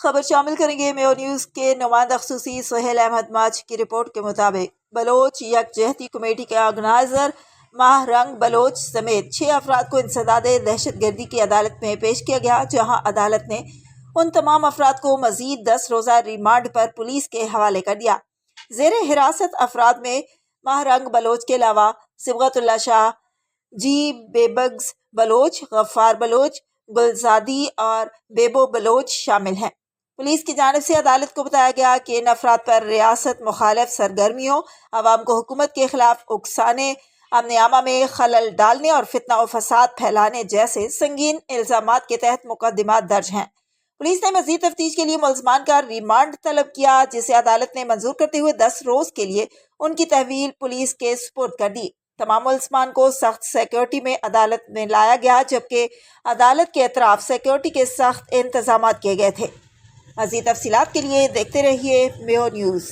خبر شامل کریں گے میو نیوز کے نمائندہ خصوصی سہیل احمد ماچ کی رپورٹ کے مطابق بلوچ یکجہتی کمیٹی کے آرگنائزر ماہ رنگ بلوچ سمیت 6 افراد کو انسداد دہشت گردی کی عدالت میں پیش کیا گیا، جہاں عدالت نے ان تمام افراد کو مزید 10 روزہ ریمانڈ پر پولیس کے حوالے کر دیا۔ زیر حراست افراد میں ماہ رنگ بلوچ کے علاوہ صبغت اللہ شاہ، جی بیبگز بلوچ، غفار بلوچ، گلزادی اور بیبو بلوچ شامل ہیں۔ پولیس کی جانب سے عدالت کو بتایا گیا کہ ان افراد پر ریاست مخالف سرگرمیوں، عوام کو حکومت کے خلاف اکسانے، امن عامہ میں خلل ڈالنے اور فتنہ و فساد پھیلانے جیسے سنگین الزامات کے تحت مقدمات درج ہیں۔ پولیس نے مزید تفتیش کے لیے ملزمان کا ریمانڈ طلب کیا، جسے عدالت نے منظور کرتے ہوئے 10 روز کے لیے ان کی تحویل پولیس کے سپرد کر دی۔ تمام ملزمان کو سخت سیکورٹی میں عدالت میں لایا گیا، جبکہ عدالت کے اطراف سیکورٹی کے سخت انتظامات کیے گئے تھے۔ مزید تفصیلات کے لیے دیکھتے رہیے میو نیوز۔